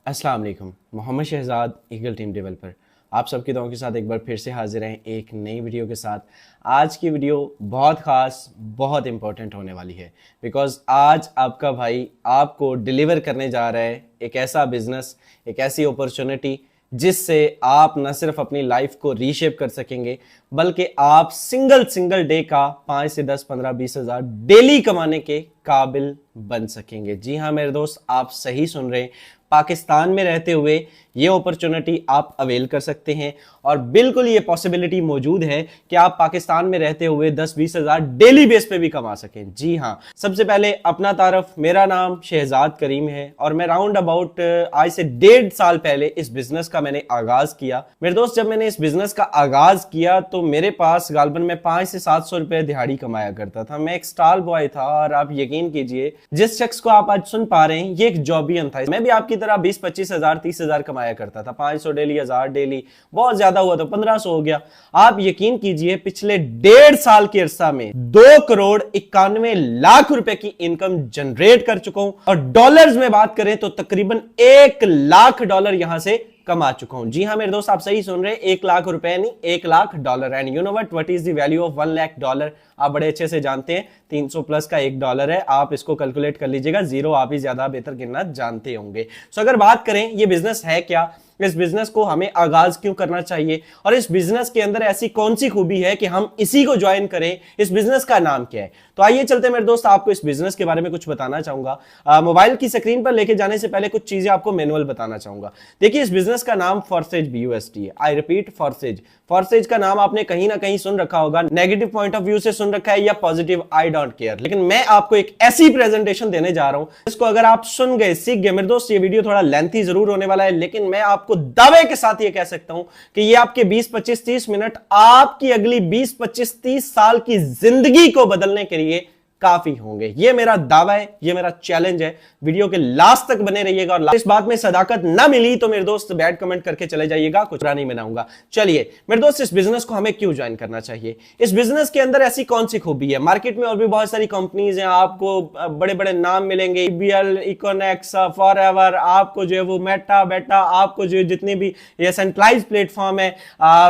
अस्सलाम वालेकुम। Mohammad Shahzad, eagle team developer, आप सबकी दुआओं के साथ एक बार फिर से हाजिर हैं एक नई वीडियो के साथ। आज की वीडियो बहुत ख़ास, बहुत इंपॉर्टेंट होने वाली है बिकॉज आज आपका भाई आपको डिलीवर करने जा रहा है एक ऐसा बिजनेस, एक ऐसी अपॉर्चुनिटी जिससे आप न सिर्फ अपनी लाइफ को रीशेप कर सकेंगे बल्कि आप सिंगल डे का 5 से 10, 15, 20 हज़ार डेली कमाने के काबिल बन सकेंगे। जी हाँ मेरे दोस्त, आप सही सुन रहे हैं। पाकिस्तान में रहते हुए ये अपॉर्चुनिटी आप अवेल कर सकते हैं और बिल्कुल ये पॉसिबिलिटी मौजूद है कि आप पाकिस्तान में रहते हुए 10-20 हज़ार डेली बेस पे भी कमा सकें। जी हाँ, सबसे पहले अपना तारफ, मेरा नाम शहजाद करीम है और मैं राउंड अबाउट आज से 1.5 साल पहले इस बिजनेस का मैंने आगाज किया। मेरे दोस्त, जब मैंने इस बिजनेस का आगाज किया तो मेरे पास गालबन में 500 से 700 रुपए दिहाड़ी कमाया करता था। मैं एक स्टॉल बॉय था और आप यकीन कीजिए जिस शख्स को आप आज सुन पा रहे हैं ये एक जॉबियन था। मैं भी आपकी तरह 20-25 हज़ार 30 हज़ार कमाया करता था। 500 डेली, 1000 डेली, बहुत ज्यादा हुआ तो 1500 हो गया। आप यकीन कीजिए पिछले 1.5 साल के अरसा में 2,91,00,000 रुपए की इनकम जनरेट कर चुका हूं और डॉलर्स में बात करें तो तकरीबन $1,00,000 यहां से कमा चुका हूं। जी हाँ मेरे दोस्त, आप सही सुन रहे हैं, $1,00,000 नहीं, $1,00,000। And you know what is the value of $1,00,000? आप बड़े अच्छे से जानते हैं, 300 प्लस का $1 है। आप इसको कैलकुलेट कर लीजिएगा, जीरो आप ही ज्यादा बेहतर गिनना जानते होंगे। सो अगर बात करें ये बिजनेस है क्या, इस बिजनेस को हमें आगाज क्यों करना चाहिए और इस बिजनेस के अंदर ऐसी कौन सी खूबी है कि हम इसी को ज्वाइन करें, इस बिजनेस का नाम क्या है, तो आइए चलते मेरे दोस्त आपको इस बिजनेस के बारे में कुछ बताना चाहूंगा। मोबाइल की स्क्रीन पर लेके जाने से पहले कुछ चीजें आपको मैनुअल बताना चाहूंगा। देखिए, इस बिजनेस का नाम फॉरसेज BUSD है। I repeat, फॉरसेज। फॉरसेज का नाम आपने कहीं ना कहीं सुन रखा होगा, नेगेटिव पॉइंट ऑफ व्यू से सुन रखा है या पॉजिटिव, आई डोंट केयर। लेकिन मैं आपको एक ऐसी प्रेजेंटेशन देने जा रहा हूं जिसको अगर आप सुन गए, सीख गए, मेरे दोस्त ये वीडियो थोड़ा लेंथी जरूर होने वाला है लेकिन मैं आपको दावे के साथ ये कह सकता हूं कि ये आपके 20-25-30 मिनट आपकी अगली 20-25-30 साल की जिंदगी को बदलने के लिए काफी होंगे। ये मेरा दावा है, ये मेरा चैलेंज है। वीडियो के लास्ट तक बने रहिएगा और इस बात में सदाकत ना मिली तो मेरे दोस्त बैड कमेंट करके चले जाइएगा, कुछ बुरा नहीं बनाऊंगा। चलिए मेरे दोस्त, इस बिजनेस को हमें क्यों ज्वाइन करना चाहिए? इस बिजनेस के अंदर ऐसी कौन सी खूबी है? मार्केट में और भी बहुत सारी कंपनीज हैं, आपको बड़े बड़े नाम मिलेंगे, EBL, इकोनेक्स, फॉरएवर, आपको जो है वो मेटा, बेटा, आपको जो जितने भी ये सेंट्रलाइज प्लेटफॉर्म है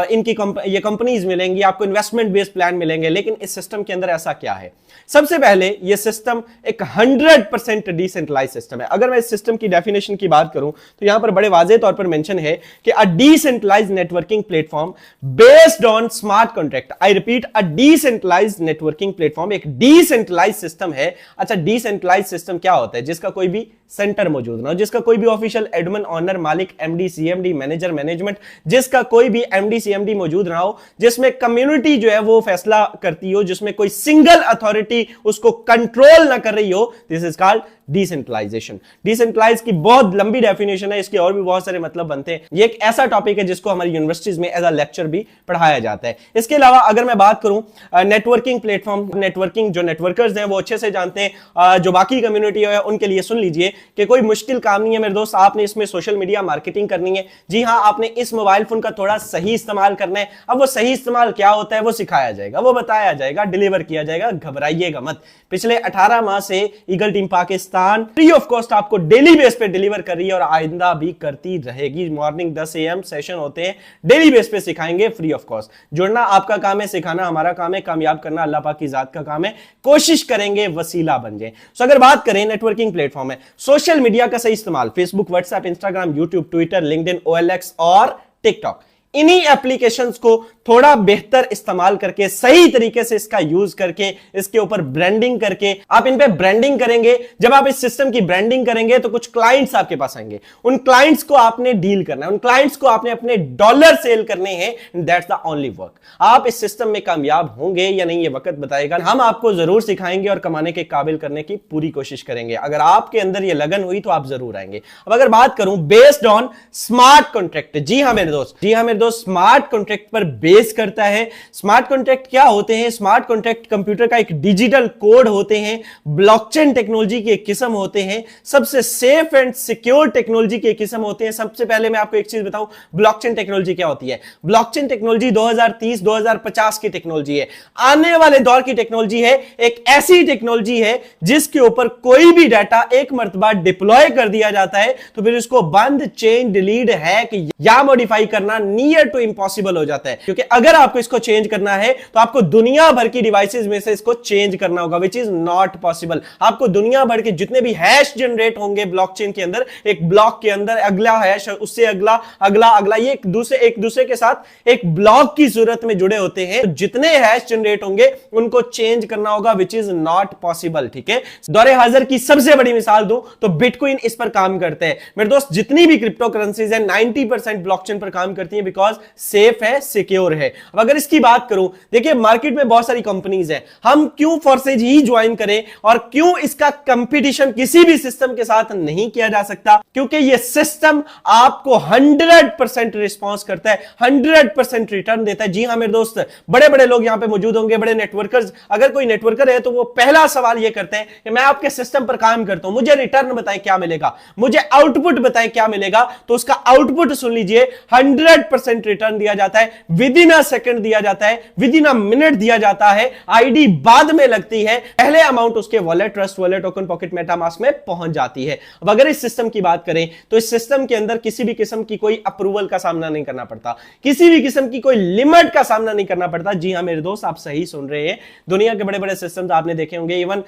इनकी ये कंपनीज मिलेंगी, आपको इन्वेस्टमेंट बेस्ड प्लान मिलेंगे। लेकिन इस सिस्टम के अंदर ऐसा क्या है? सबसे पहले ये सिस्टम एक 100% डिसेंट्रलाइज सिस्टम है। अगर मैं इस सिस्टम की डेफिनेशन की बात करूं तो यहां पर बड़े वाज़ेह तौर पर मेंशन है कि a decentralised networking platform based on smart contract. I repeat, a decentralised networking platform एक डिसेंट्रलाइज सिस्टम है। अच्छा, डिसेंट्रलाइज सिस्टम क्या होता है? जिसका कोई भी सेंटर मौजूद ना हो, जिसका कोई भी ऑफिशियल एडमिन, ऑनर, मालिक, MD, CMD, मैनेजर, मैनेजमेंट, जिसका कोई भी MD, CMD मौजूद ना हो, जिसमें कम्युनिटी जो है वो फैसला करती हो, जिसमें कोई सिंगल अथॉरिटी उसको कंट्रोल ना कर रही हो, this is called decentralisation. Decentralise की बहुत लंबी डेफिनेशन है, इसके और भी बहुत सारे मतलब बनते हैं। ये एक ऐसा टॉपिक है जिसको हमारी यूनिवर्सिटीज में एज अ लेक्चर भी पढ़ाया जाता है। इसके अलावा अगर मैं बात करूं नेटवर्किंग प्लेटफॉर्म, नेटवर्किंग जो नेटवर्कर्स हैं वो अच्छे से जानते हैं, जो बाकी कम्युनिटी है उनके लिए सुन लीजिए कि कोई मुश्किल काम नहीं है मेरे दोस्त। आपने इसमें सोशल मीडिया मार्केटिंग करनी है। जी हाँ, आपने इस मोबाइल फोन का थोड़ा सही इस्तेमाल करना है। अब वो सही इस्तेमाल क्या होता है वो सिखाया जाएगा, वो बताया जाएगा, डिलीवर किया जाएगा, घबराइएगा मत। पिछले 18 माह से eagle team Pakistan free of cost आपको डेली बेस पे डिलीवर कर रही है और आइंदा भी करती रहेगी। मॉर्निंग 10 AM सेशन होते हैं, डेली बेस पे सिखाएंगे फ्री ऑफ कॉस्ट। जुड़ना आपका काम है, सिखाना हमारा काम है, कामयाब करना अल्लाह पाक की जात का काम है। कोशिश करेंगे वसीला बन जाए। सो अगर बात करें नेटवर्किंग प्लेटफॉर्म है, सोशल मीडिया का सही इस्तेमाल, Facebook, WhatsApp, Instagram, YouTube, Twitter, LinkedIn, OLX और टिकटॉक, इन्हीं एप्लीकेशंस को थोड़ा बेहतर इस्तेमाल करके, सही तरीके से इसका यूज करके, इसके ऊपर ब्रांडिंग करके, आप इन पे ब्रांडिंग करेंगे। जब आप इस सिस्टम की ब्रांडिंग करेंगे तो कुछ क्लाइंट्स आपके पास आएंगे, उन क्लाइंट्स को आपने डील करना है, उन क्लाइंट्स को आपने अपने डॉलर सेल करने हैं। That's the only work. आप इस सिस्टम में कामयाब होंगे या नहीं ये वक्त बताएगा। हम आपको जरूर सिखाएंगे और कमाने के काबिल करने की पूरी कोशिश करेंगे। अगर आपके अंदर ये लगन हुई तो आप जरूर आएंगे। अब अगर बात करूं बेस्ड ऑन स्मार्ट कॉन्ट्रैक्ट, जी हां मेरे दोस्त, दोस्त स्मार्ट कॉन्ट्रैक्ट पर बेस करता है। स्मार्ट कॉन्ट्रैक्ट क्या होते हैं? स्मार्ट कॉन्ट्रैक्ट कंप्यूटर का एक डिजिटल कोड होते हैं, ब्लॉकचेन टेक्नोलॉजी के किस्म होते हैं, सबसे सेफ एंड सिक्योर टेक्नोलॉजी के किस्म होते हैं। सबसे पहले मैं आपको एक चीज बताऊं, ब्लॉकचेन टेक्नोलॉजी क्या होती है? ब्लॉकचेन टेक्नोलॉजी 2030-2050 की टेक्नोलॉजी है, आने वाले दौर की टेक्नोलॉजी है। एक ऐसी टेक्नोलॉजी है जिसके ऊपर कोई भी डाटा एक मर्तबा डिप्लॉय कर दिया जाता है तो फिर उसको बंद, चेंज, डिलीट, हैक या मॉडिफाई करना नियर टू इम्पॉसिबल हो जाता है। क्योंकि अगर आपको इसको चेंज करना है तो आपको दुनिया भर की डिवाइसेस में से इसको चेंज करना होगा, विच इज नॉट पॉसिबल। आपको दुनिया भर के जितने भी हैश जनरेट होंगे ब्लॉकचेन के अंदर, एक ब्लॉक के अंदर अगला हैश, उससे अगला, अगला, अगला, ये एक दूसरे के साथ एक ब्लॉक की सूरत में जुड़े होते हैं। तो जितने हैश जनरेट होंगे उनको चेंज करना होगा, विच इज नॉट पॉसिबल। ठीक है, दौरे हाजिर की सबसे बड़ी मिसाल दूं तो बिटकॉइन इस पर काम करते हैं। मेरे दोस्त, जितनी भी क्रिप्टो करेंसीज है 90% ब्लॉकचेन पर काम करती हैं, बिकॉज सेफ है, सिक्योर है। अब अगर इसकी बात करूं, देखिए मार्केट में बहुत सारी कंपनीज हैं, हम क्यों फोर्सेज ही ज्वाइन करें और क्यों इसका कंपटीशन किसी भी सिस्टम के साथ नहीं किया जा सकता? क्योंकि यह सिस्टम आपको 100% रिस्पॉन्स करता है, 100% रिटर्न देता है। जी हां मेरे दोस्त, बड़े बड़े लोग यहां पे मौजूद होंगे, बड़े नेटवर्कर्स। अगर कोई नेटवर्कर है तो वो पहला सवाल यह करते हैं कि मैं आपके सिस्टम पर काम करता हूं, मुझे रिटर्न बताएं क्या मिलेगा, मुझे आउटपुट बताएं क्या मिलेगा। तो उसका आउटपुट सुन लीजिए, 100% रिटर्न दिया जाता है, विद इन अ सेकंड दिया जाता है, विद इन अ मिनट दिया जाता है। आईडी बाद में लगती है, पहले अमाउंट उसके wallet, trust wallet, token pocket, MetaMask में पहुंच जाती है। अब अगर इस सिस्टम की बात करें तो इस सिस्टम के अंदर किसी भी किस्म की कोई अप्रूवल का सामना नहीं करना पड़ता, किसी भी किस्म की कोई लिमिट का सामना नहीं करना पड़ता। जी हां मेरे दोस्त, आप सही सुन रहे हैं। दुनिया के बड़े बड़े सिस्टम्स आपने देखे होंगे, इवन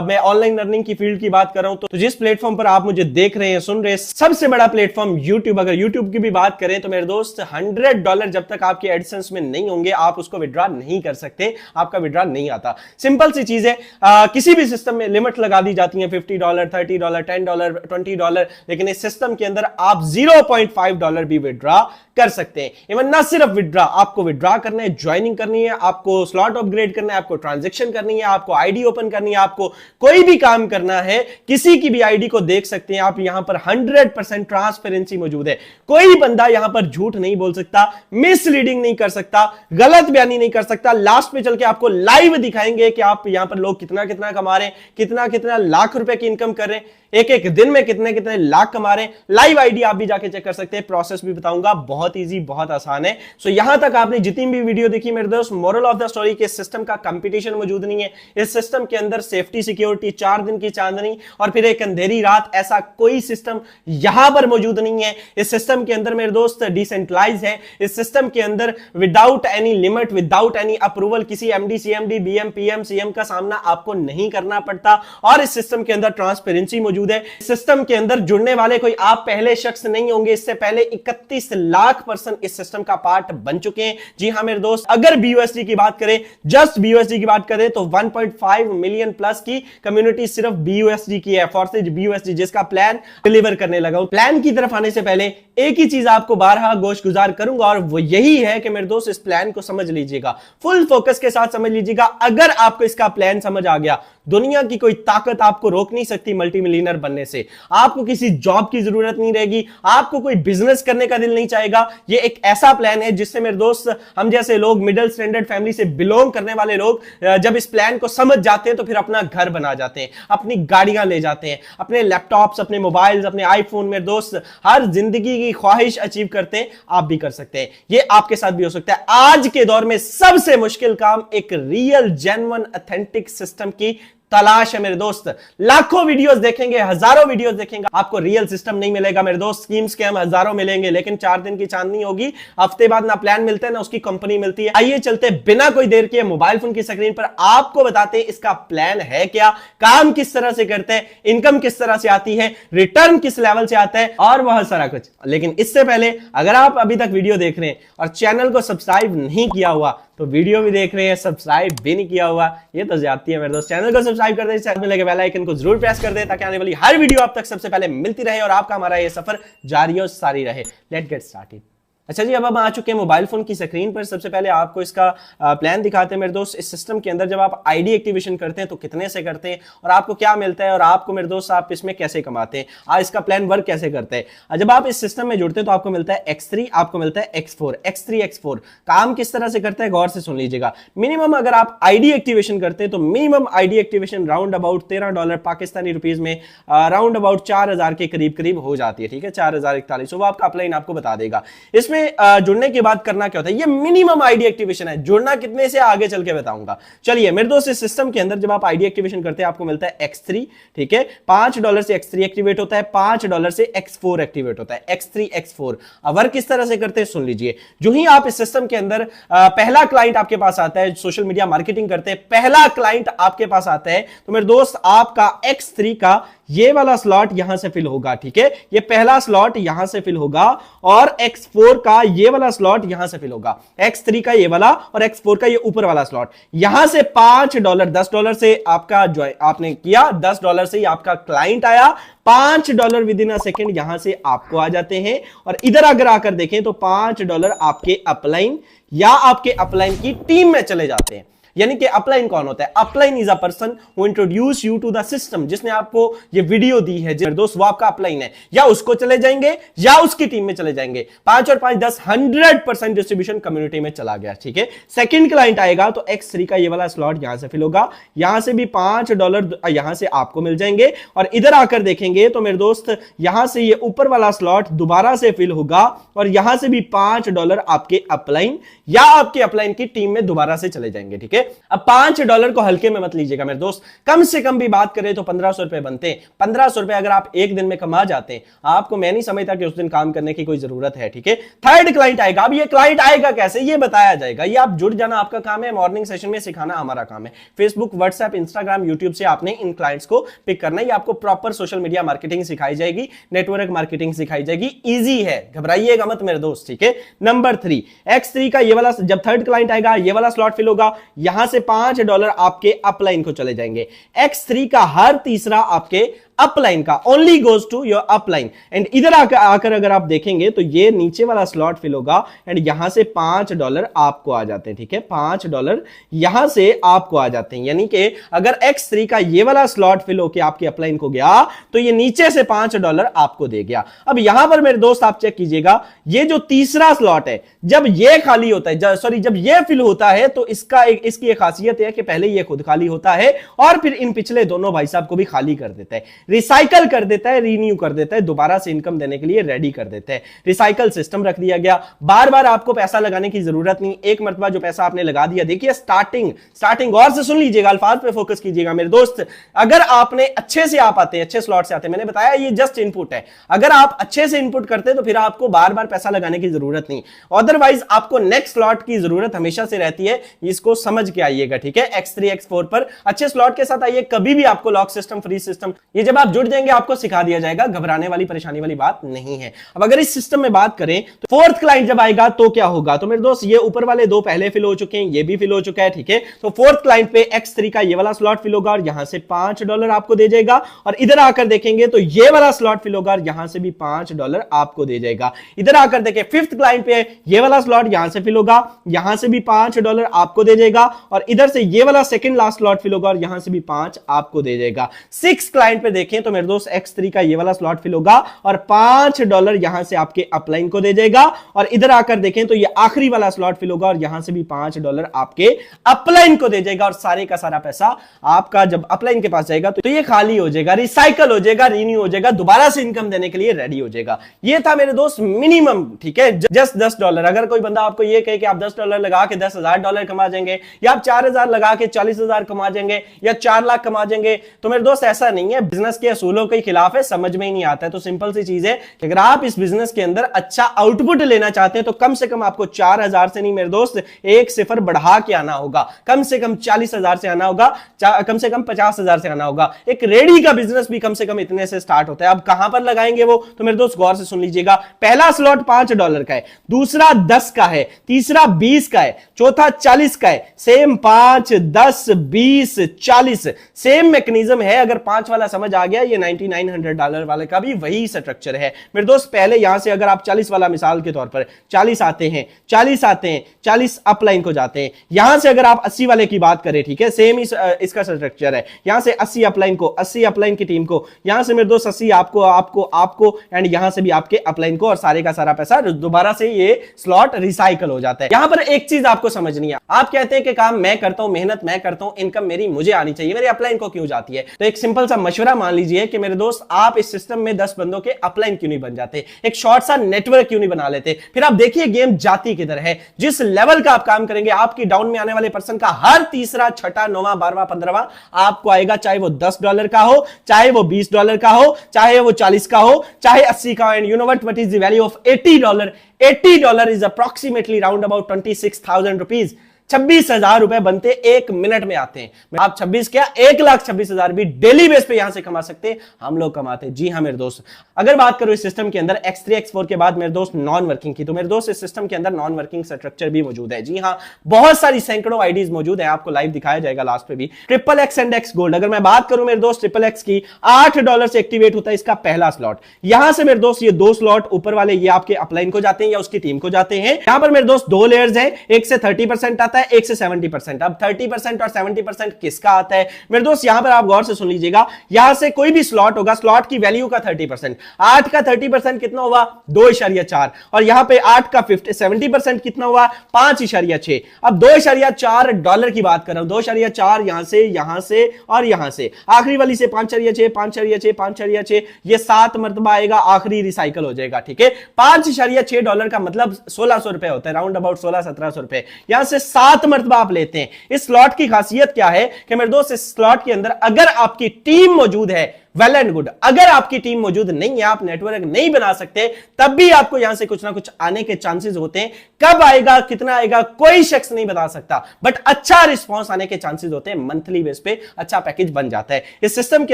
मैं ऑनलाइन लर्निंग की फील्ड की बात कर रहा हूं तो जिस प्लेटफॉर्म पर आप मुझे देख रहे हैं, सुन रहे हैं, सबसे बड़ा प्लेटफॉर्म यूट्यूब। अगर यूट्यूब की भी बात करें तो मेरे दोस्त, $100 जब तक आपके एडसेंस में नहीं होंगे आप उसको विड्रॉ नहीं कर सकते, आपका विड्रॉ नहीं आता। सिंपल सी चीज है, किसी भी सिस्टम में लिमिट लगा दी जाती है $50, $30, $10, $20, लेकिन इस सिस्टम के अंदर आप $0.5 भी विड्रॉ कर सकते हैं। इवन ना सिर्फ विड्रॉ, आपको विड्रॉ करना है, ज्वाइनिंग करनी है, आपको स्लॉट अपग्रेड करना है, आपको ट्रांजैक्शन करनी है, आपको आईडी ओपन करनी है, आपको कोई भी काम करना है, किसी की भी आईडी को देख सकते हैं आप। यहां पर 100% ट्रांसपेरेंसी मौजूद है। कोई बंदा यहां पर झूठ नहीं बोल सकता, मिसलीडिंग नहीं कर सकता, गलत बयानी नहीं कर सकता। लास्ट में चल के आपको लाइव दिखाएंगे कि आप यहां पर लोग कितना कितना कमा रहे हैं, कितना कितना लाख रुपए की इनकम कर रहे हैं, एक एक दिन में कितने कितने लाख कमा रहे हैं। लाइव आईडी आप भी जाके चेक कर सकते हैं, प्रोसेस भी बताऊंगा, बहुत इजी, बहुत आसान है। सो यहां तक आपने जितनी भी वीडियो देखी मेरे दोस्त, मोरल ऑफ द स्टोरी के सिस्टम का कंपटीशन मौजूद नहीं है। इस सिस्टम के अंदर सेफ्टी, सिक्योरिटी, 4 दिन की चांदनी और फिर एक अंधेरी रात, ऐसा कोई सिस्टम यहां पर मौजूद नहीं है। इस सिस्टम के अंदर मेरे दोस्त डिसेंट्रलाइज है। इस सिस्टम के अंदर without any limit, without any approval, किसी MD, CMD, BM, PM, CM का सामना आपको नहीं करना पड़ता। और इस सिस्टम के अंदर ट्रांसपेरेंसी मौजूद है। सिस्टम के अंदर जुड़ने वाले कोई आप पहले शख्स नहीं होंगे, इससे पहले 31 लाख पर्सन इस सिस्टम का पार्ट बन चुके हैं। जी हां मेरे दोस्त, अगर BUSD की बात करें, जस्ट BUSD की बात करें तो 1.5 मिलियन प्लस की कम्युनिटी सिर्फ BUSD की है, फॉर्सेज BUSD, जिसका प्लान डिलीवर करने लगा हूं। प्लान की तरफ आने से पहले एक ही चीज आपको बारहा गोश गुजार करूंगा और वो यही है कि मेरे दोस्त इस प्लान को समझ लीजिएगा, फुल फोकस के साथ समझ लीजिएगा। अगर आपको इसका प्लान समझ आ गया, दुनिया की कोई ताकत आपको रोक नहीं सकती मल्टी मिलियनर बनने से। आपको किसी जॉब की जरूरत नहीं रहेगी, आपको कोई बिजनेस करने का दिल नहीं चाहेगा। ये एक ऐसा प्लान है जिससे मेरे दोस्त, हम जैसे लोग, मिडिल स्टैंडर्ड फैमिली से बिलोंग करने वाले लोग, जब इस प्लान को समझ जाते हैं तो फिर अपना घर बना जाते हैं, अपनी गाड़ियां ले जाते हैं, अपने लैपटॉप्स, अपने मोबाइल्स, अपने आईफोन, मेरे दोस्त हर जिंदगी की ख्वाहिश अचीव करते हैं। आप भी कर सकते हैं, ये आपके साथ भी हो सकता है। आज के दौर में सबसे मुश्किल काम एक रियल, जेन्युइन, ऑथेंटिक सिस्टम की तलाश है मेरे दोस्त। लाखों वीडियोस देखेंगे, हजारों वीडियोस देखेंगे, आपको रियल सिस्टम नहीं मिलेगा मेरे दोस्त। स्कीम स्कैम हजारों मिलेंगे, लेकिन 4 दिन की चांदनी होगी। हफ्ते बाद ना प्लान मिलता है ना उसकी कंपनी मिलती है। आइए चलते बिना कोई देर किए मोबाइल फोन की स्क्रीन पर आपको बताते हैं इसका प्लान है क्या, काम किस तरह से करते हैं, इनकम किस तरह से आती है, रिटर्न किस लेवल से आता है और बहुत सारा कुछ। लेकिन इससे पहले अगर आप अभी तक वीडियो देख रहे हैं और चैनल को सब्सक्राइब नहीं किया हुआ तो वीडियो भी देख रहे हैं, सब्सक्राइब भी नहीं किया हुआ, ये तो ज्यादती है मेरे दोस्त। चैनल को सब्सक्राइब कर दे, साथ में लगे बेल आइकन को जरूर प्रेस कर दे ताकि आने वाली हर वीडियो आप तक सबसे पहले मिलती रहे और आपका हमारा ये सफर जारी और सारी रहे। Let's get started. अच्छा जी, अब हम आ चुके हैं मोबाइल फोन की स्क्रीन पर। सबसे पहले आपको इसका प्लान दिखाते हैं मेरे दोस्त। इस सिस्टम के अंदर जब आप आईडी एक्टिवेशन करते हैं तो कितने से करते हैं और आपको क्या मिलता है, और आपको मेरे दोस्त आप इसमें कैसे कमाते हैं, इसका प्लान वर्क कैसे करते हैं। जब आप इस सिस्टम में जुड़ते हैं तो आपको मिलता है X3, आपको मिलता है X4। X3 X4 काम किस तरह से करता है, गौर से सुन लीजिएगा। मिनिमम अगर आप आईडी एक्टिवेशन करते हैं तो minimum ID activation round about $13 Pakistani rupees में राउंड अबाउट 4000 के करीब करीब हो जाती है, ठीक है, 4041। वो आपका अपलाइन आपको बता देगा। इसमें जुड़ने के बाद करना क्या होता है, ये मिनिमम आईडी एक्टिवेशन है। जुड़ना कितने से आगे चल के बताऊंगा। चलिए मेरे दोस्त, इस सिस्टम के अंदर जब आप आईडी एक्टिवेशन करते हैं आपको मिलता है X3, ठीक है, $5 से X3 एक्टिवेट होता है, $5 से X4 एक्टिवेट होता है, X3 X4। अब वर्क किस तरह से करते हैं सुन लीजिए। जो ही आप इस सिस्टम के अंदर पहला क्लाइंट आपके पास आता है, सोशल मीडिया मार्केटिंग करते हैं, पहला क्लाइंट आपके पास आता है तो मेरे दोस्त आपका X3 का ये वाला स्लॉट यहां से फिल होगा, ठीक है, ये पहला स्लॉट यहां से फिल होगा और X4 का ये वाला स्लॉट यहां से फिल होगा। X3 का ये वाला और X4 का ये ऊपर वाला स्लॉट यहां से $5, $10 से आपका जो आपने किया, $10 से ही आपका क्लाइंट आया, $5 विद इन अ सेकेंड यहां से आपको आ जाते हैं। और इधर अगर आकर देखें तो $5 आपके अपलाइन या आपके अपलाइन की टीम में चले जाते हैं। यानी कि अपलाइन कौन होता है, upline is a person who introduce you to the system. जिसने आपको ये वीडियो दी है दोस्त, वो आपका अपलाइन है, या उसको चले जाएंगे या उसकी टीम में चले जाएंगे। 5 और 5 10 100% डिस्ट्रीब्यूशन कम्युनिटी में चला गया, ठीक है। सेकंड क्लाइंट आएगा तो X3 का ये वाला स्लॉट यहां से फिल होगा, यहां से भी $5 यहां से आपको मिल जाएंगे। और इधर आकर देखेंगे तो मेरे दोस्त यहां से ये ऊपर वाला स्लॉट दोबारा से फिल होगा और यहां से भी $5 आपके अपलाइन या आपके अपलाइन की टीम में दोबारा से चले जाएंगे, ठीक है। अब $5 को हल्के में मत लीजिएगा मेरे दोस्त, कम से कम भी बात करें तो 1500 रुपए बनते हैं। 1500 रुपए अगर आप एक दिन में कमा जाते हैं, आपको मैं नहीं समझता कि उस दिन काम करने की कोई जरूरत है, ठीक है। थर्ड क्लाइंट आएगा। अब ये क्लाइंट आएगा कैसे, ये बताया जाएगा। ये आप जुड़ जाना आपका काम है, मॉर्निंग सेशन में सिखाना हमारा काम है। फेसबुक, व्हाट्सएप, इंस्टाग्राम, यूट्यूब से आपने इन क्लाइंट्स को पिक करना है। आपको प्रॉपर सोशल मीडिया मार्केटिंग सिखाई जाएगी, नेटवर्क मार्केटिंग सिखाई जाएगी। इजी है, घबराइएगा मत मेरे दोस्त, ठीक है। नंबर 3 X3 का ये वाला, जब थर्ड क्लाइंट आएगा ये वाला स्लॉट फिल होगा, यहां से $5 आपके अपलाइन को चले जाएंगे। X3 का हर तीसरा आपके अपलाइन का only goes to your upline. And इधर आकर अगर आप देखेंगे तो ये नीचे वाला स्लॉट फिल होगा एंड यहां से $5 आपको आ जाते हैं, ठीक है। $5 यहां से आपको आ जाते हैं। यानी कि अगर X3 का ये वाला स्लॉट फिल होकर आपके अपलाइन को गया तो ये नीचे से $5 आपको दे गया। अब यहां पर मेरे दोस्त आप चेक कीजिएगा, ये जो तीसरा स्लॉट है जब ये खाली होता है, सॉरी जब ये फिल होता है तो इसकी एक खासियत है कि पहले ये खुद खाली होता है और फिर इन पिछले दोनों भाई साहब को भी खाली कर देता है, रिसाइकल कर देता है, रीन्यू कर देता है, दोबारा से इनकम देने के लिए रेडी कर देता है। रिसाइकल सिस्टम रख दिया गया, बार बार आपको पैसा लगाने की जरूरत नहीं। एक मरतबा जो पैसा आपने लगा दिया, देखिए स्टार्टिंग गौर से सुन लीजिएगा, अल्फाज पे फोकस कीजिएगा मेरे दोस्त। अगर आपने अच्छे से आप आते हैं, अच्छे स्लॉट से आते हैं, मैंने बताया ये जस्ट इनपुट है, अगर आप अच्छे से इनपुट करते हैं तो फिर आपको बार बार पैसा लगाने की जरूरत नहीं। अदरवाइज आपको नेक्स्ट स्लॉट की जरूरत हमेशा से रहती है, इसको समझ के आइएगा, ठीक है। X3 X4 पर अच्छे स्लॉट के साथ आइए, कभी भी आपको लॉक सिस्टम, फ्री सिस्टम, ये जब आप जुड़ जाएंगे आपको सिखा दिया जाएगा, घबराने वाली परेशानी वाली बात नहीं है। अब अगर इस सिस्टम में बात करें तो फोर्थ क्लाइंट जब आएगा तो क्या होगा, तो मेरे दोस्त ये ऊपर वाले दो पहले फिल हो चुके हैं, ये भी फिल हो चुका है, ठीक है। तो फोर्थ क्लाइंट पे X3 का ये वाला स्लॉट फिल होगा और यहां से $5 आपको दे जाएगा। और इधर आकर देखेंगे तो ये वाला स्लॉट फिल होगा और यहां से भी $5 आपको दे जाएगा। इधर आकर देखें फिफ्थ क्लाइंट पे ये वाला स्लॉट यहां से फिल होगा, यहां से भी $5 आपको दे जाएगा। और इधर से ये वाला सेकंड लास्ट स्लॉट फिल होगा और यहां से भी 5 आपको दे जाएगा। सिक्स क्लाइंट पे देखें तो मेरे दोस्त X3 का ये वाला स्लॉट फिल होगा और $5 यहां से आपके अपलाइन को दे जाएगा। और इधर आकर देखें तो ये आखिरी वाला स्लॉट फिल होगा और यहां से भी $5 आपके अपलाइन को दे जाएगा। और सारे का सारा पैसा आपका जब अपलाइन के पास जाएगा तो ये खाली हो जाएगा, रिसाइकल हो जाएगा, रीन्यू हो जाएगा, दोबारा से इनकम देने के लिए रेडी हो जाएगा। ये था मेरे दोस्त मिनिमम, ठीक है, जस्ट $10। अगर कोई बंदा आपको ये कहे कि आप $10 लगा के $10,000 कमा जाएंगे, या आप 4000 लगा के 40,000 कमा जाएंगे, या 4 लाख कमा जाएंगे, तो मेरे दोस्त ऐसा नहीं है, बिजनेस के असूलों के खिलाफ है, समझ में ही नहीं आता है। तो सिंपल सी चीज है कि अगर आप इस बिजनेस के अंदर अच्छा आउटपुट लेना चाहते हैं तो कम से कम आपको 4000 से नहीं मेरे दोस्त, एक सिफर बढ़ा के आना होगा, कम से कम 40,000 से आना होगा, कम से कम 50,000 से आना होगा। एक रेडी का बिजनेस भी कम से कम इतने से स्टार्ट होता है। अब कहां पर लगाएंगे वो, तो मेरे दोस्त गौर से सुन लीजिएगा। पहला स्लॉट $5 का है, दूसरा 10 का है, तीसरा 20 का है, चौथा 40 का है। सेम 5, 10, 20, 40 सेम मैकेनिज्म है। अगर 5 वाला समझ आ आ गया, ये $9900 वाले का भी वही स्ट्रक्चर है मेरे दोस्त। पहले यहां से अगर आप 40 वाला मिसाल के तौर पर 40 आते हैं, 40 अपलाइन को जाते हैं, यहां से अगर आप 80 वाले की बात करें, ठीक है, सेम ही इसका स्ट्रक्चर है। यहां से 80 अपलाइन को, 80 अपलाइन की टीम को, यहां से मेरे दोस्त 80 आपको एंड यहां से भी आपके अपलाइन को, और सारे का सारा पैसा दोबारा से ये स्लॉट रिसाइकल हो जाता है। यहां पर एक चीज आपको समझनी है, आप कहते हैं कि काम मैं करता हूं, मेहनत मैं करता हूं, इनकम मेरी मुझे आनी चाहिए, मेरे अपलाइन को क्यों जाती है? तो एक सिंपल सा मशवरा मान लीजिए कि मेरे दोस्त आप इस सिस्टम में 10 बंदों के अपलाइन क्यों नहीं बन जाते, एक शॉर्ट सा नेटवर्क क्यों नहीं बना लेते? फिर आप देखिए गेम जाती किधर है। जिस लेवल का आप काम करेंगे, आपकी डाउन में आने वाले पर्सन का हर तीसरा, छठा, 9वां, 12वां, 15वां आपको आएगा, चाहे वो $10 का हो, चाहे वो $20 का हो, चाहे वो 40 का हो, चाहे 80 का। And you know what is the value of $80? $80 is approximately round about 26,000 rupees. 26,000 रुपए बनते 1 मिनट में आते हैं। आप 26 क्या 1,26,000 भी डेली बेस पे यहां से कमा सकते हैं, हम लोग कमाते हैं। जी हां मेरे दोस्त, अगर बात करो इस सिस्टम के अंदर X3 X4 के बाद मेरे दोस्त नॉन वर्किंग की, तो मेरे दोस्त इस सिस्टम के अंदर नॉन वर्किंग स्ट्रक्चर भी मौजूद है। जी हां, बहुत सारी सैकड़ों आईडीज मौजूद है, आपको लाइव दिखाया जाएगा लास्ट पे भी। XXX एंड X गोल्ड, अगर मैं बात करूं मेरे दोस्त XXX की, $8 से एक्टिवेट होता है इसका पहला स्लॉट। यहां से मेरे दोस्त ये 2 स्लॉट ऊपर वाले ये आपके अपलाइन को जाते हैं या उसकी टीम को जाते हैं। यहां पर मेरे दोस्त 2 लेयर्स हैं, एक से 30% आता है, एक से 70%। अब 30% और 70% किसका आता है मेरे दोस्त? यहां पर आप गौर से सुन लीजिएगा, यहां से कोई भी स्लॉट होगा, स्लॉट की वैल्यू का 30%, 8 का 30% कितना हुआ? 2.4। और यहां पे 8 का 70% कितना हुआ? 5.6। अब $2.4 की बात कर रहा हूं, 2.4 यहां से और यहां से, आखिरी वाली से 5.6, 5.6, 5.6, ये 7 मरतबा आएगा, आखिरी रिसाइकल हो जाएगा। ठीक है, $5.6 का मतलब 1,600 रुपए होता है, राउंड अबाउट 1,600-1,700 रुपए। यहां से 7 मरतबा आप लेते हैं। इस स्लॉट की खासियत क्या है कि मेरे दोस्त, इस स्लॉट के अंदर अगर आपकी टीम मौजूद है, वेल एंड गुड। अगर आपकी टीम मौजूद नहीं है, आप नेटवर्क नहीं बना सकते, तब भी आपको यहां से कुछ ना कुछ आने के चांसेस होते हैं। कब आएगा, कितना आएगा, कोई शख्स नहीं बता सकता, बट अच्छा रिस्पांस आने के चांसेस होते हैं। मंथली बेस पे अच्छा पैकेज बन जाता है इस सिस्टम के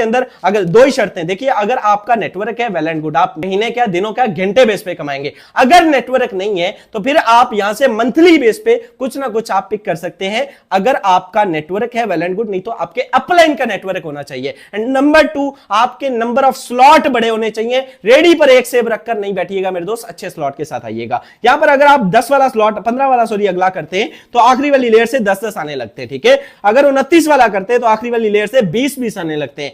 अंदर। अगर 2 ही शर्तें देखिए, अगर आपका नेटवर्क है, वेल एंड गुड, आप महीने क्या, दिनों क्या, घंटे बेस पे कमाएंगे। अगर नेटवर्क नहीं है तो फिर आप यहां से मंथली बेस पे कुछ ना कुछ आप पिक कर सकते हैं। अगर आपका नेटवर्क है, वेल एंड गुड, नहीं तो आपके अपलाइन का नेटवर्क होना चाहिए। एंड नंबर 2, आपके नंबर ऑफ स्लॉट बड़े होने चाहिए। रेडी पर एक सेव रखकर नहीं बैठिएगा मेरे दोस्त, अच्छे स्लॉट के साथ आइएगा। यहां पर अगर आप 10 वाला स्लॉट, 15 वाला सॉरी अगला करते हैं तो आखिरी वाली लेयर से 10-10 आने लगते हैं। ठीक है, अगर 29 वाला करते हैं तो आखिरी वाली लेयर से 20-20 आने लगते हैं।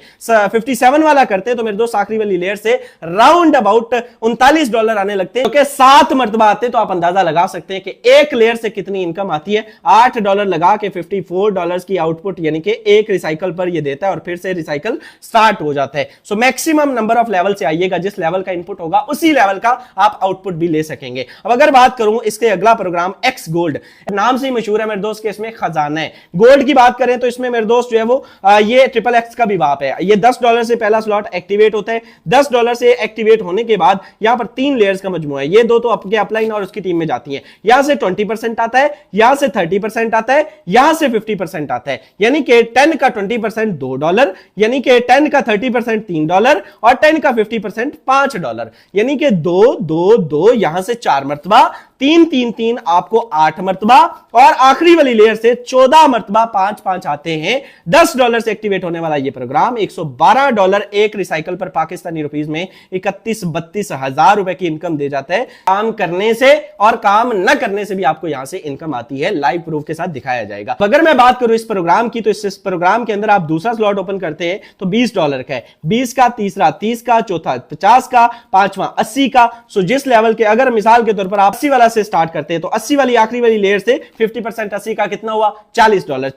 57 वाला करते हैं तो मेरे दोस्त आखिरी वाली लेयर से राउंड अबाउट $39 आने लगते हैं। 7 मरतबा आते हैं तो आप अंदाजा लगा सकते हैं कि एक लेयर से कितनी इनकम आती है। $8 लगा के $54 की आउटपुट, यानी कि एक रिसाइकल पर यह देता है और फिर से रिसाइकल स्टार्ट हो जाता है। So maximum number of level से आइएगा, जिस लेवल का इनपुट होगा उसी लेवल का आप आउटपुट भी ले सकेंगे। अब अगर बात करूं इसके अगला प्रोग्राम X गोल्ड, नाम से ही मशहूर है मेरे दोस्त के इसमें खजाना है। गोल्ड की बात करें तो इसमें मेरे दोस्त जो है वो ये XXX का भी बाप है। ये $10 से पहला स्लॉट एक्टिवेट होता है। $10 से एक्टिवेट होने के बाद यहां पर 3 लेयर्स का मजमूआ है। ये 2 तो आपके अपलाइन और उसकी टीम में जाती हैं। यहां से 20% आता है, यहां से 30% आता है, यहां से 50% आता है, यानी कि 10 का 20% $2, यानी कि 10 का 30% $3 और 10 का 50% $5, यानी कि 2-2-2 यहां से 4 मरतबा, 3-3-3 आपको 8 मरतबा, और आखिरी वाली लेयर से 14 मरतबा 5-5 आते हैं। $10 से एक्टिवेट होने वाला यह प्रोग्राम $112 एक रिसाइकल पर पाकिस्तानी रुपीस में 31-32 हजार रुपए की इनकम दे जाता है। काम करने से और काम न करने से भी आपको यहां से इनकम आती है, लाइव प्रूफ के साथ दिखाया जाएगा। अगर मैं बात करूं इस प्रोग्राम की, तो इस प्रोग्राम के अंदर आप दूसरा स्लॉट ओपन करते हैं तो $20 का है, 20 का, तीसरा 30 का, चौथा 50 का, पांचवा 80 का। सो जिस लेवल के, अगर मिसाल के तौर पर आप 80 वाला से स्टार्ट करते हैं तो 80 वाली आखिरी वाली लेयर से 50% 80 का कितना हुआ? $40।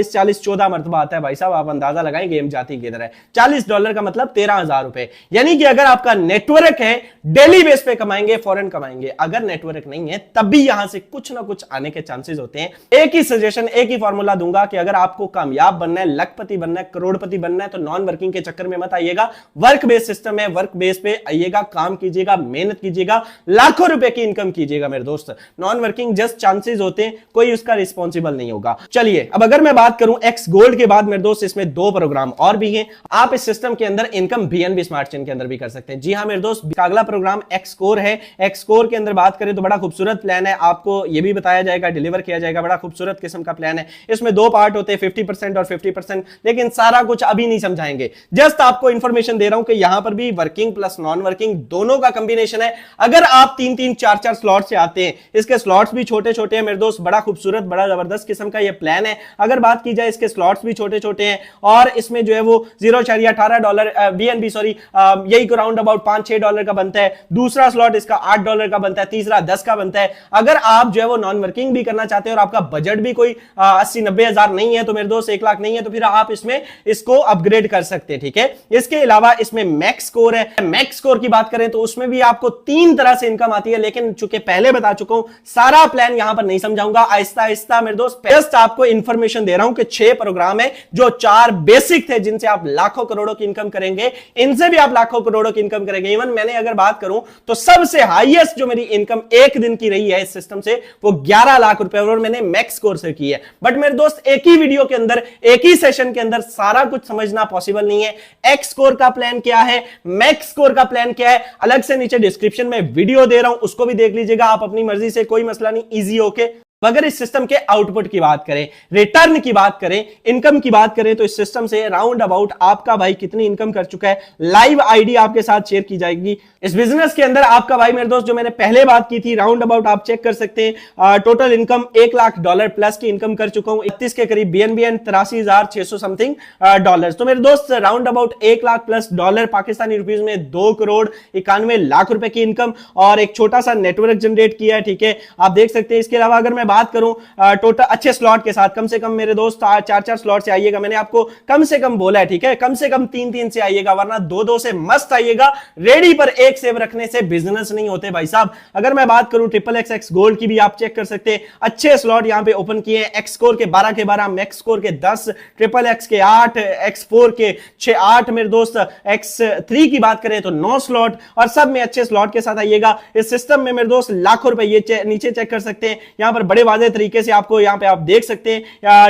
40 14 मरतबा आता है भाई साहब, आप अंदाजा लगाएं गेम जाती किधर है। $40 का मतलब 13,000 रुपए, यानी कि अगर आपका नेटवर्क है डेली बेस पे कमाएंगे, फौरन कमाएंगे। अगर नेटवर्क नहीं है तब भी यहां से कुछ ना कुछ आने के चांसेस होते हैं। एक ही सजेशन, एक ही फॉर्मूला दूंगा कि अगर आपको कामयाब बनना है, लखपति बनना है, करोड़पति बनना है, तो नॉन वर्किंग के चक्कर में मत आइएगा। वर्क बेस्ड सिस्टम है, वर्क बेस पे आइएगा, काम कीजिएगा, मेहनत कीजिएगा, लाखों रुपए की इनकम कीजिएगा। करिएगा मेरे दोस्त, नॉन वर्किंग जस्ट चांसेस होते हैं, कोई उसका रिस्पॉन्सिबल नहीं होगा। चलिए अब अगर मैं बात करूं एक्स गोल्ड के बाद मेरे दोस्त, इसमें 2 प्रोग्राम और भी हैं। आप इस सिस्टम के अंदर इनकम बीएनबी स्मार्ट चेन के अंदर भी कर सकते हैं। जी हां मेरे दोस्त, अगला प्रोग्राम एक्स कोर है। एक्स कोर के अंदर बात करें तो बड़ा खूबसूरत प्लान है, आपको यह भी बताया जाएगा, डिलीवर किया जाएगा, बड़ा खूबसूरत किस्म का प्लान है। इसमें 2 पार्ट होते हैं, 50% और 50%, लेकिन सारा कुछ अभी नहीं समझाएंगे, जस्ट आपको इंफॉर्मेशन दे रहा हूं कि यहां पर भी वर्किंग प्लस नॉन वर्किंग दोनों का कॉम्बिनेशन है। अगर आप 3-3 4-4 स्लॉट से आते हैं, इसके स्लॉट्स भी छोटे छोटे हैं मेरे दोस्त, बड़ा खूबसूरत बड़ा जबरदस्त किस्म का यह प्लान है। अगर बात की जाए इसके स्लॉट्स भी छोटे छोटे हैं और इसमें जो है वो $0.18 बीएनबी सॉरी यही को राउंड अबाउट $5-6 का बनता है। दूसरा स्लॉट इसका $8 का बनता है, तीसरा 10 का बनता है। अगर आप जो है वो नॉन वर्किंग भी करना चाहते हैं और आपका बजट भी कोई 80-90 हजार नहीं है तो मेरे दोस्त 1 लाख नहीं है, तो फिर आप इसमें इसको अपग्रेड कर सकते हैं, ठीक है। इसके अलावा इसमें मैक्स कोर है। मैक्स कोर की बात करें तो उसमें भी आपको 3 तरह से इनकम आती है, लेकिन चूंकि पहले बता चुका हूं सारा प्लान यहां पर नहीं समझाऊंगा, आहिस्ता आहिस्ता मेरे दोस्त जस्ट आपको इंफॉर्मेशन दे रहा हूं कि 6 प्रोग्राम है जो 4 बेसिक थे जिनसे आप लाखों करोड़ों की इनकम करेंगे, इनसे भी आप लाखों करोड़ों की इनकम करेंगे। इवन मैंने अगर बात करूं तो सबसे हाईएस्ट जो मेरी इनकम एक दिन की रही है इस सिस्टम से वो 11 लाख रुपए और मैंने मैक्स कोर से की है। बट मेरे दोस्त एक ही वीडियो के अंदर एक ही सेशन के अंदर सारा कुछ समझना पॉसिबल नहीं है। एक्स कोर का प्लान क्या है, मैक्स कोर का प्लान क्या है, अलग से नीचे डिस्क्रिप्शन में वीडियो दे रहा हूं, उसको भी देख लीजिएगा आप अपनी मर्जी से, कोई मसला नहीं, इजी होके। अगर इस सिस्टम के आउटपुट की बात करें, रिटर्न की बात करें, इनकम की बात करें तो इस सिस्टम से राउंड अबाउट आपका भाई कितनी इनकम कर चुका है, लाइव आईडी आपके साथ शेयर की जाएगी। इस बिजनेस के अंदर आपका भाई मेरे दोस्त जो मैंने पहले बात की थी, राउंड अबाउट आप चेक कर सकते हैं, टोटल इनकम $1 लाख प्लस की इनकम कर चुका हूं, 31 के करीब बीएनबी एंड 83,600 समथिंग डॉलर। तो मेरे दोस्त round about $1 lakh plus Pakistani rupees में 2,91,00,000 रुपए की इनकम और एक छोटा सा नेटवर्क जनरेट किया है, ठीक है, आप देख सकते हैं। इसके अलावा अगर मैं बात करूं टोटल अच्छे स्लॉट के साथ, कम से कम मेरे दोस्त 4-4 स्लॉट से आइएगा, मैंने आपको कम से कम बोला है, ठीक है, कम से कम 3-3 से आइएगा, वरना 2-2 से मस्त आइएगा। रेडी पर एक सेव रखने से बिजनेस नहीं होते भाई साहब। अगर मैं बात करूं XXX गोल्ड की भी आप चेक कर सकते हैं, अच्छे स्लॉट यहां पे ओपन किए हैं, एक्स कोर के 12 के 12, मैक्स कोर के 10, XXX के 8, X4 के 6-8, मेरे दोस्त X3 की बात करें तो 9 स्लॉट और सब में अच्छे स्लॉट के साथ आइएगा। इस सिस्टम में मेरे दोस्त लाखों रुपए ये नीचे चेक कर सकते हैं, यहां पर बड़े वाजे तरीके से आपको यहां पे आप देख सकते हैं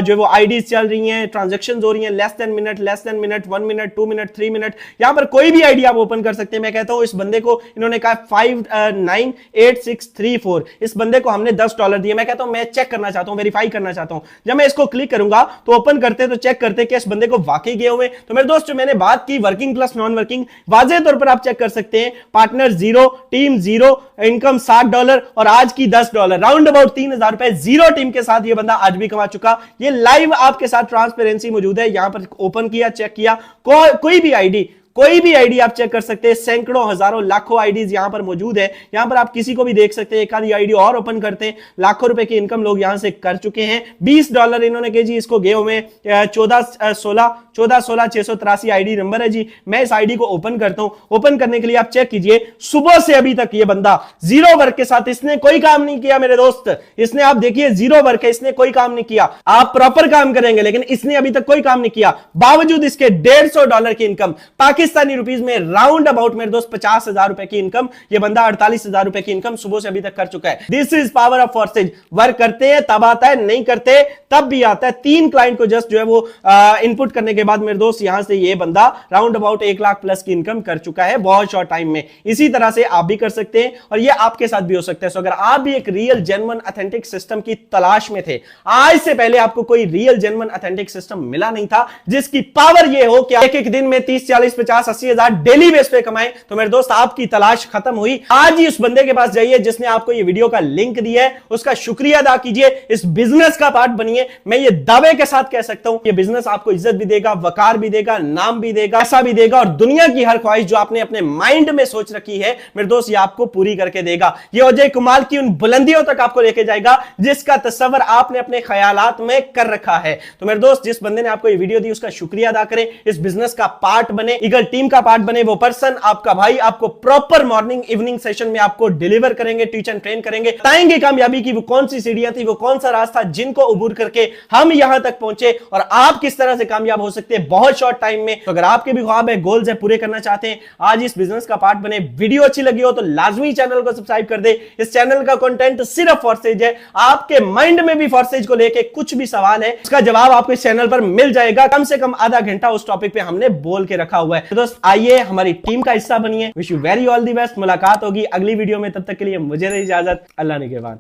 जो वो आईडीज चल रही हैं, ट्रांजैक्शंस हो रही हैं, less than minute, 1 minute, 2 minute, 3 minute, यहां पर कोई भी आईडी आप ओपन कर सकते हैं। मैं कहता हूं इस बंदे को इन्होंने कहा 598634, इस बंदे को हमने $10 दिए। मैं कहता हूं मैं चेक करना चाहता हूं, वेरीफाई करना चाहता हूं। जब मैं इसको क्लिक करूंगा तो ओपन करते तो चेक करते कि इस बंदे को वाकई गए हुए। तो मेरे दोस्त जो मैंने बात की वर्किंग प्लस नॉन वर्किंग, वाजे तौर पर आप चेक कर सकते हैं, पार्टनर 0, टीम 0, इनकम $60 और आज की $10, राउंड अबाउट 3,000 रुपए जीरो टीम के साथ ये बंदा आज भी कमा चुका। ये लाइव आपके साथ ट्रांसपेरेंसी मौजूद है, यहां पर ओपन किया, चेक किया, कोई भी आईडी आप चेक कर सकते हैं, सैकड़ों, हजारों, लाखों आईडीज यहां पर मौजूद है। यहां पर आप किसी को भी देख सकते हैं, एक आधी आईडी और ओपन करते हैं, लाखों रुपए की इनकम लोग यहां से कर चुके हैं। $20 इन्होंने कहे जी इसको गए हुए, 14,16,683 आईडी नंबर है जी। मैं इस आईडी को ओपन करता हूं, ओपन करने के लिए आप चेक कीजिए, सुबह से अभी तक ये बंदा जीरो वर्क के साथ, इसने कोई काम नहीं किया मेरे दोस्त, इसने आप देखिए जीरो वर्क है, इसने कोई काम नहीं किया। आप प्रॉपर काम करेंगे लेकिन इसने अभी तक कोई काम नहीं किया, बावजूद इसके $150 की इनकम, पाकिस्तानी रुपीज में राउंड अबाउट मेरे दोस्त 50,000 रुपए की इनकम, ये बंदा 48,000 रुपए की इनकम सुबह से अभी तक कर चुका है। This is power of forces. Work करते हैं तब आता है, नहीं करते तब भी आता है। 3 क्लाइंट को जस्ट जो है वो इनपुट करने के बाद मेरे दोस्त यहां से ये बंदा राउंड अबाउट 1 लाख प्लस की इनकम कर चुका है बहुत शॉर्ट टाइम में। इसी तरह से आप भी कर सकते हैं और ये आपके साथ भी हो सकता है। सो अगर आप भी एक रियल जेन्युइन ऑथेंटिक सिस्टम की तलाश में थे, आज से पहले आपको कोई रियल जेन्युइन ऑथेंटिक सिस्टम मिला नहीं था जिसकी पावर ये हो कि एक दिन में 30, 40, 50, 80 हजार डेली बेस पे कमाए, तो मेरे दोस्त आपकी तलाश खत्म हुई। आज ही उस बंदे के पास जाइए जिसने आपको ये वीडियो का लिंक दिया है, उसका शुक्रिया अदा कीजिए, इस बिजनेस का पार्ट बनिए। मैं ये दावे के साथ कह सकता हूं ये बिजनेस आपको इज्जत भी देगा, वकार भी देगा, नाम भी देगा, पैसा भी देगा और दुनिया की हर ख्वाहिश जो आपने अपने माइंड में सोच रखी है मेरे दोस्त ये आपको पूरी करके देगा। ये अजय कुमार की उन बुलंदियों तक आपको लेके जाएगा जिसका तस्वर आपने अपने ख्यालात में कर रखा है। तो मेरे दोस्त जिस बंदे ने आपको ये वीडियो दी उसका शुक्रिया अदा करें, इस बिजनेस का पार्ट बने। ईगल अगर टीम का पार्ट बने वो पर्सन आपका भाई आपको प्रॉपर मॉर्निंग इवनिंग सेशन में आपको डिलीवर करेंगे, टीच एंड ट्रेन करेंगे, बताएंगे कामयाबी की वो कौन सी सीढ़ियां थी, वो कौन सा रास्ता जिनको अबूर करके हम यहां तक पहुंचे और आप किस तरह से कामयाब हो सकते हैं बहुत शॉर्ट टाइम में। तो अगर आपके भी ख्वाब है, गोल्स है, पूरे करना चाहते हैं, आज इस बिजनेस का पार्ट बने। वीडियो अच्छी लगी हो तो लाजमी चैनल को सब्सक्राइब कर दे। इस चैनल का कंटेंट सिर्फ फॉरसेज है। आपके माइंड में भी फॉरसेज को लेके कुछ भी सवाल है उसका जवाब आपको इस चैनल पर मिल जाएगा। कम से कम आधा घंटा उस टॉपिक पे हमने बोल के रखा हुआ है। तो दोस्त आइए हमारी टीम का हिस्सा बनिए। Wish you very all the best. मुलाकात होगी अगली वीडियो में, तब तक के लिए मुझे दे इजाजत। अल्लाह निगहबान।